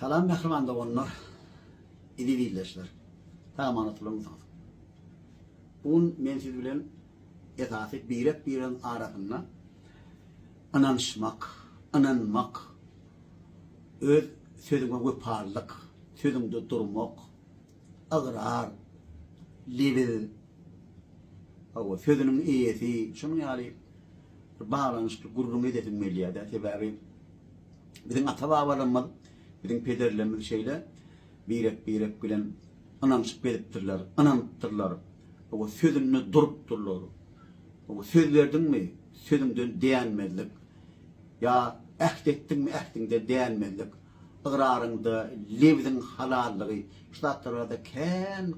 Salam mehriman onlar. İdi değilleşler. Tamam anlatılarımız lazım. Bunun men siz bilen esası biren arasında ananışmak, ananmak, öz sözüme göparlık, sözümde durmak, agrar, libil, sözünün iyisi, şunun yani bağlanışlı gururun edetin meliyede sebebi bizim atababalarımız, bizim pederlerimiz şeyle birek bilen anamşık beliptirler, anamtırlar. O sözünü durup dururlar. O söz verdin mi, sözünden değinmezlik. Ya ehdettin mi, ehdinde değinmezlik. Igrarında, levzin halallığı, ştatlarda ken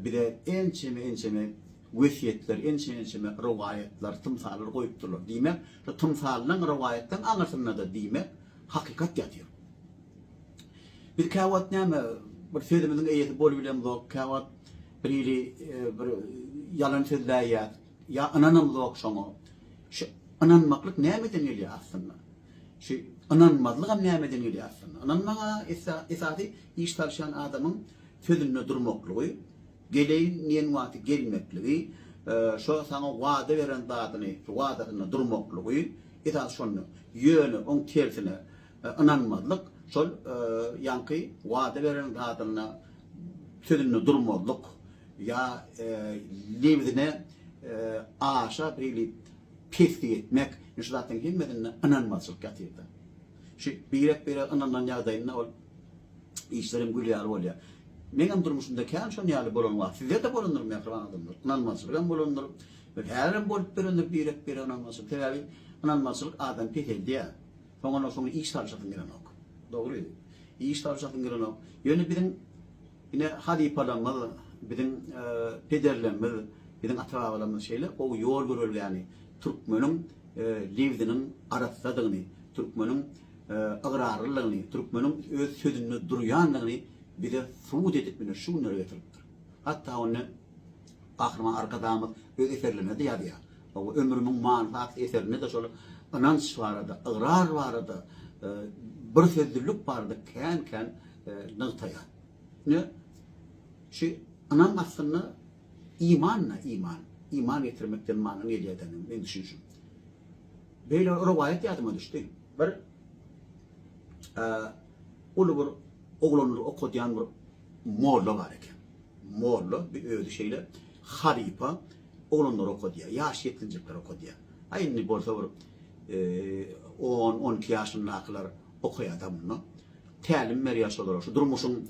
bir de ençeme vesiyetler, ençeme rivayetler, tımsallar koyup dururlar. Demek, tımsallan rivayetten anırsında da demek, hakikat yatıyor. Bir kavat neyme, bir sözümüzün eyeti bol bilem zor, kavat bir yalan sözler ya ananım zor şunu. Şu ananmaklık neyme deniliyor aslında? Şu ananmazlık hem neyme deniliyor aslında? Ananmağa esası iş tartışan adamın sözünde durmaklığı, geleyin niyen vakti gelmekliği, şu sana vaade veren dağdını, vaadını durmaklığı, esas şunu, yönü, on tersine ananmazlık, şol yankı vaade veren dağdına sözünde durmaklık, ya livdine aşağı bir pisli etmek, zaten himmetine ananmazlık yatırdı. Şu bir ananan yağdayına ol, işlerim gülüyor oluyor. Benim durmuşumda kendi şunu yağlı bulunma. Size de bulunur mu yakın adamlar? Ananmazlık bulunur. Her bulup bir ananmazlık. Tabi ananmazlık adam pek diye. Sonra iş tartışatın giren ok. Doğruydu. İş tartışatın giren ok. Yönü bizim yine hadi palamız, bizim pederlerimiz, bizim atababalarımız şeyler, o yol görür yani. Türkmen'in livdinin arasındığını, Türkmen'in agrarlılığını, Türkmen'in öz sözünü duruyanlığını bize suud edip beni şunları getiriptir. Hatta onu akrama arkadamız öz eserlerine de yadı ya. O ömrümün manfaat eserine de şöyle anans vardı, agrar vardı, bir sözlülük vardı, ken nıltaya. Ne? Şu anam aslında iman getirmekten manını elde edenim, ben düşünüşüm. Böyle rivayet yadıma düştü. Bir ulu bir oğlanları okuyan bir moğollu var eken. Moğollu bir öyle şeyle haripa oğlanları okuyor. Yaş yetkincikler okuyor. Aynı bolsa bir 10-12 yaşındakiler okuyor bunu. Təlim meriyaş olarak şu durmuşun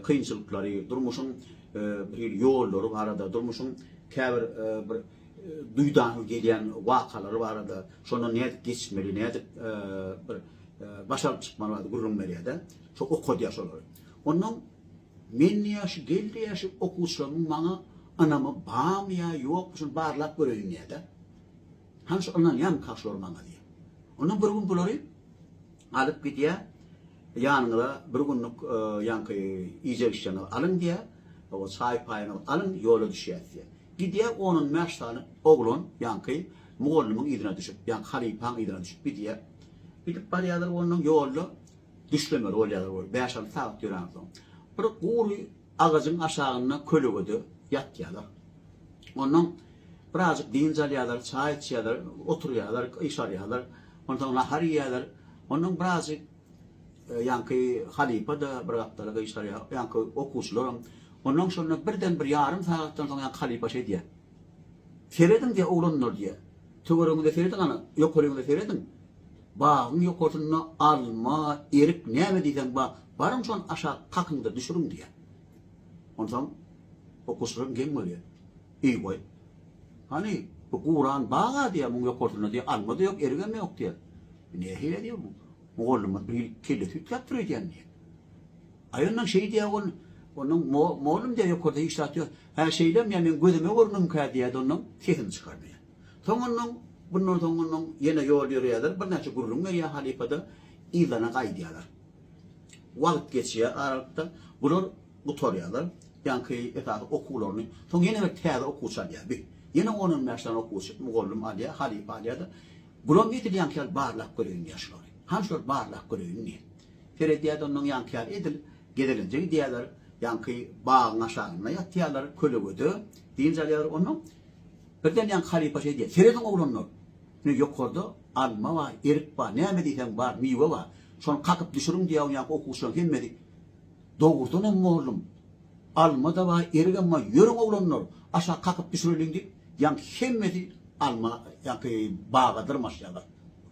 kıyınçılıkları, durmuşun bir yolları var da, durmuşun bir duydan gelen vakaları var da, sonra ne geçmeli, ne bir başarıp çıkmalı vardı gururun meriyede. Çok okuyor soruları. Onun menli yaşı, geldi yaşı okuslarımın bana anamı bağım ya yok, şunu bağırlap göreyim ya da. Hani şu anan yan karşılar bana diye. Onun bir gün bunları alıp gidiyor. Yanında bir günlük yankı iyice işlerini alın diye, o sahip payını alın, yola düşüyor diye. Gidiyor onun meştanı, oğlun yankı, Moğol'un idine düşüp, yani Halipan idine düşüp gidiyor. Gidip bariyadır onun yolu düşlemeli oluyorlar. 5-6 saat duran sonra. Bir kuru ağacın aşağına kölüğüdü, yatıyorlar. Onun birazcık deyince alıyorlar, çay içiyorlar, oturuyorlar, iş arıyorlar. Ondan sonra hariyorlar. Onun birazcık yankı Halipa da bıraktılar, iş arıyor, yankı okuşlarım. Ondan sonra birden bir yarım saatten sonra yankı Halipa şey diye. Seyredin diye oğlanlar diye. Tüvürümü seyredin ana, yok kolumda seyredin. Bağın yok ortasına alma, erik ne mi diyeceğim varım şu an aşağı takımda düşürüm diye. Ondan o kusurun gelmiyor. İyi koy. Hani bu Kur'an bağa diye bunun yok ortasına diye alma da yok, erigem yok diye. Ne hile diyor bu? Moğoluma bir kirli süt yaptırıyor diye. Ayından şey diye onun Moğolum diye yok orada işte atıyor. Her şeylem yani gözüme vurunum kaya diye de onun sesini çıkarmıyor. Sonra bunun sonra yine yol yürüyorlar. Bir neçe gururun var ya Halifa'da İzlan'a kaydiyorlar. Vakit geçiyor aralıkta. Bunlar tutuyorlar. Yankı esası okullarını. Sonra yine bir teyze okulsan ya. Yine onun meşten okulsan Moğolum alıyor, Halifa alıyor da. Bunlar getir yankılar bağırlak görüyor yaşları. Hançlar bağırlak görüyor niye? Ferediye onun yankıya edil, gedilince diyorlar, yankı bağın aşağına yatıyorlar, kölüğüdü, deyince onun, birden yankı halipa şey diye, Fered'in oğlunlar, yok orada, alma var, erik var, ne mediysen var, meyve var, sonra kalkıp düşürüm diye yankı okuluşan gelmedik, doğurdan emmi oğlum, alma da var, erik ama yörün oğlunlar, aşağı kalkıp düşürülün deyip, yankı hemmedi, alma, yankı bağa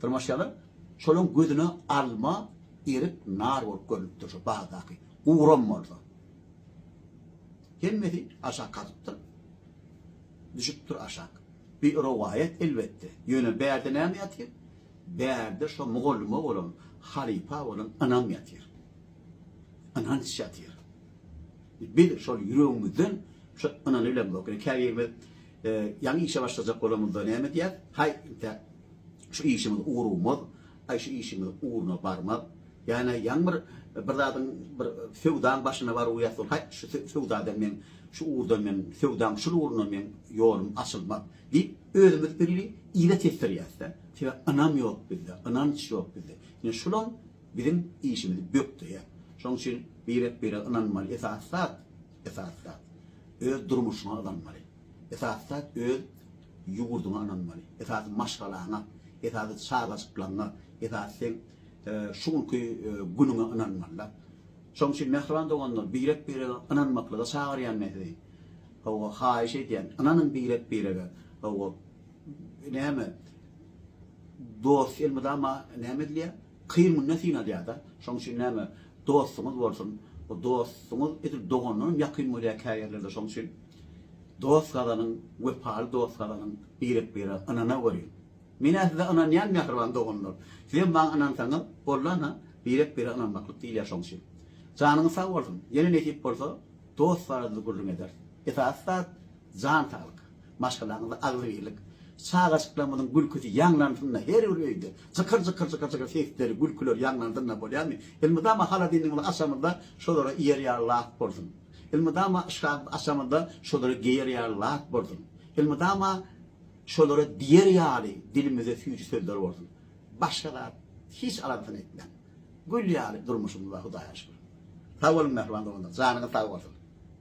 tırmaşyalar, şolun gözüne alma, erik nar olup görüntü şu bağdaki, uğranmadı. Gelmedi, aşağı kalkıptır, düşüptür aşağı. Bir rivayet elbette. Yönü berde ne yatıyor? Berde şu Moğol'uma olan, halipa olan anam yatıyor. Anan yatıyor. Bir şu yüreğimizden, şu ananı bile bakın. Kariyerimiz, yani işe başlayacak olamında ne diyor? Hay, şu işimiz uğrumaz, ay şu işimiz uğruna varmaz. Yani yan bir fevdan başına var uyasın. Hay şu fevdadan men, şu uğurdan men, fevdan şu uğruna men yolum açılmaz. Deyip özümüz birliği iyilet ettiriyazda. Çünkü anam yok bizde, ananç yok bizde. Yani şulan bizim işimiz büyüktü ya. Şunun için bir ananmalı, esasat. Öz durmuşuna ananmalı. Esasat öz yurduna ananmalı. Esasat maşgalağına, esasat sağlaşıklığına, esasat şunun ki gününe ananmalı. Şunun için mehran doğanlar bir ananmakla da sağlayan mehdi. O hay şey diyen, ananın bir o ne mi? Dost ilmi ama ne mi diye? Kıyımın nesine diye da. Şunun için ne mi? Dostumuz olsun. O dostumuz etir doğanların yakın mı diye kayarlarda şunun için. Dost kadanın, vefalı dost kadanın bir anana varıyor. Mina size anan yan mehran doğanlar. Sizin bana anan sanıl, orlana bir anan baklık değil ya şunun için. Canın sağ olsun. Yeni netip olsa dost varlığı gurrun eder. Esasda can sağlık. Maşkalarında ağırlık. Sağlaşıklamanın gülküsü yanlarında her üreydi. Zıkır sesleri gülküler yanlarında böyle yani. İlmidama hala dininin aşamında şolara yer yarlak borsun. İlmidama aşamında şolara geyer yarlak borsun. İlmidama şolara diğer yari dilimize füyücü sözler borsun. Başkalar hiç alantan etmem. Gül yari durmuşumda Hudaya şükür. Sağ olun mehruanda ondan. Canına sağ olsun.